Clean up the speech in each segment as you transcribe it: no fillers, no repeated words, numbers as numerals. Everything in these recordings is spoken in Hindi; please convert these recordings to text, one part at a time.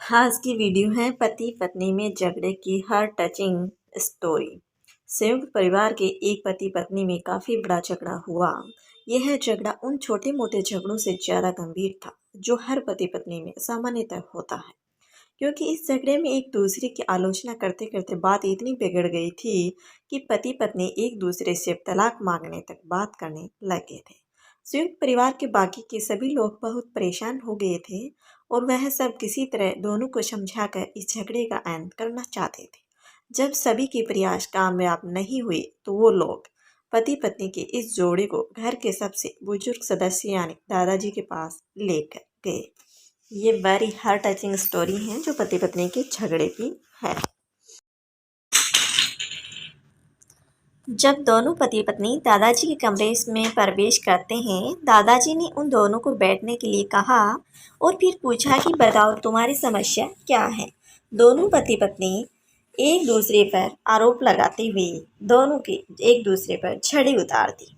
आज की वीडियो है पति पत्नी में झगड़े की हार्ट टचिंग स्टोरी। संयुक्त परिवार के एक पति पत्नी में काफ़ी बड़ा झगड़ा हुआ। यह झगड़ा उन छोटे मोटे झगड़ों से ज़्यादा गंभीर था जो हर पति पत्नी में सामान्यतः होता है, क्योंकि इस झगड़े में एक दूसरे की आलोचना करते करते बात इतनी बिगड़ गई थी कि पति पत्नी एक दूसरे से तलाक मांगने तक बात करने लगे थे। संयुक्त परिवार के बाकी के सभी लोग बहुत परेशान हो गए थे और वह सब किसी तरह दोनों को समझाकर इस झगड़े का अंत करना चाहते थे। जब सभी के प्रयास कामयाब नहीं हुए तो वो लोग पति पत्नी के इस जोड़े को घर के सबसे बुजुर्ग सदस्य यानी दादाजी के पास लेकर गए। ये वेरी हार्ट टचिंग स्टोरी है जो पति पत्नी के झगड़े की है। जब दोनों पति पत्नी दादाजी के कमरे में प्रवेश करते हैं, दादाजी ने उन दोनों को बैठने के लिए कहा और फिर पूछा कि बताओ तुम्हारी समस्या क्या है। दोनों पति पत्नी एक दूसरे पर आरोप लगाते हुए दोनों की एक दूसरे पर छड़ी उतार दी।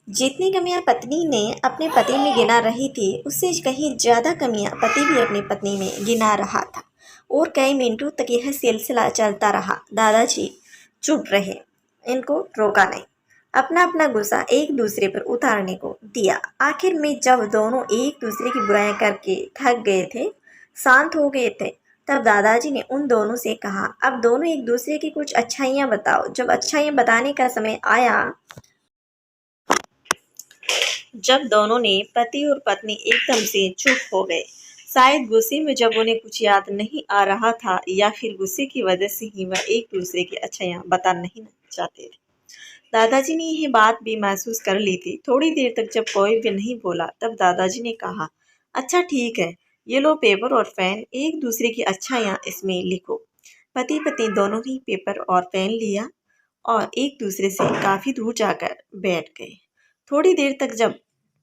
जितनी कमियां पत्नी ने अपने पति में गिना रही थी उससे कहीं ज़्यादा कमियां पति भी अपनी पत्नी में गिना रहा था और कई मिनटों तक यह सिलसिला चलता रहा। दादाजी चुप रहे, इनको रोका नहीं, अपना अपना गुस्सा एक दूसरे पर उतारने को दिया। आखिर में जब दोनों एक दूसरे की बुराई करके थक गए थे, शांत हो गए थे, तब दादाजी ने उन दोनों से कहा अब दोनों एक दूसरे की कुछ अच्छाइयाँ बताओ। जब अच्छाइयाँ बताने का समय आया, जब दोनों ने पति और पत्नी एकदम से चुप हो गए, शायद गुस्से में जब उन्हें कुछ याद नहीं आ रहा था या फिर गुस्से की वजह से ही वह एक दूसरे की अच्छाइयाँ बता नहीं चाहते थे। दादाजी ने यह बात भी महसूस कर ली थी। थोड़ी देर तक जब कोई भी नहीं बोला तब दादाजी ने कहा अच्छा ठीक है, ये लो पेपर और पेन, एक दूसरे की अच्छाइयाँ इसमें लिखो। पति पत्नी दोनों ही पेपर और पेन लिया और एक दूसरे से काफ़ी दूर जाकर बैठ गए। थोड़ी देर तक जब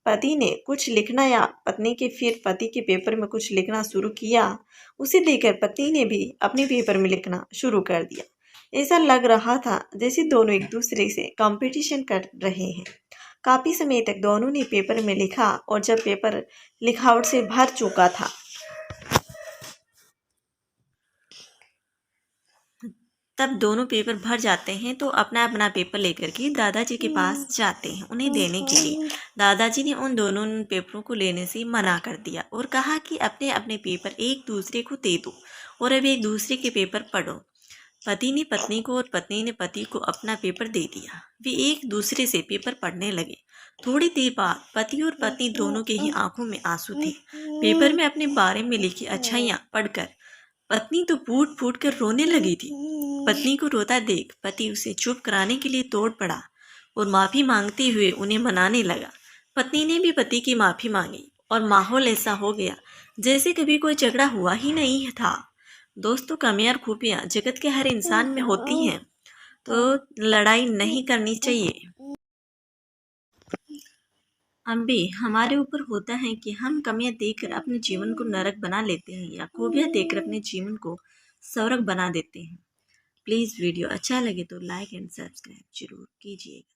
पति ने कुछ लिखना या पत्नी के फिर पति के पेपर में कुछ लिखना शुरू किया, उसे देखकर पत्नी ने भी अपने पेपर में लिखना शुरू कर दिया। ऐसा लग रहा था जैसे दोनों एक दूसरे से कंपटीशन कर रहे हैं। काफ़ी समय तक दोनों ने पेपर में लिखा और जब पेपर लिखावट से भर चुका था तब दोनों पेपर भर जाते हैं तो अपना अपना पेपर लेकर के दादाजी के पास जाते हैं उन्हें देने के लिए। दादाजी ने उन दोनों पेपरों को लेने से मना कर दिया और कहा कि अपने अपने पेपर एक दूसरे को दे दो और अब एक दूसरे के पेपर पढ़ो। पति ने पत्नी को और पत्नी ने पति को अपना पेपर दे दिया। वे एक दूसरे से पेपर पढ़ने लगे। थोड़ी देर बाद पति और पत्नी दोनों के ही आंखों में आंसू थे। पेपर में अपने बारे में लिखी अच्छाइयाँ पढ़कर पत्नी तो फूट फूट कर रोने लगी थी। पत्नी को रोता देख पति उसे चुप कराने के लिए तोड़ पड़ा और माफ़ी मांगते हुए उन्हें मनाने लगा। पत्नी ने भी पति की माफ़ी मांगी और माहौल ऐसा हो गया जैसे कभी कोई झगड़ा हुआ ही नहीं था। दोस्तों, कमियां और खूबियाँ जगत के हर इंसान में होती हैं, तो लड़ाई नहीं करनी चाहिए। अब भी हमारे ऊपर होता है कि हम कमियां देखकर अपने जीवन को नरक बना लेते हैं या खूबियां देखकर अपने जीवन को स्वर्ग बना देते हैं। प्लीज़ वीडियो अच्छा लगे तो लाइक एंड सब्सक्राइब जरूर कीजिएगा।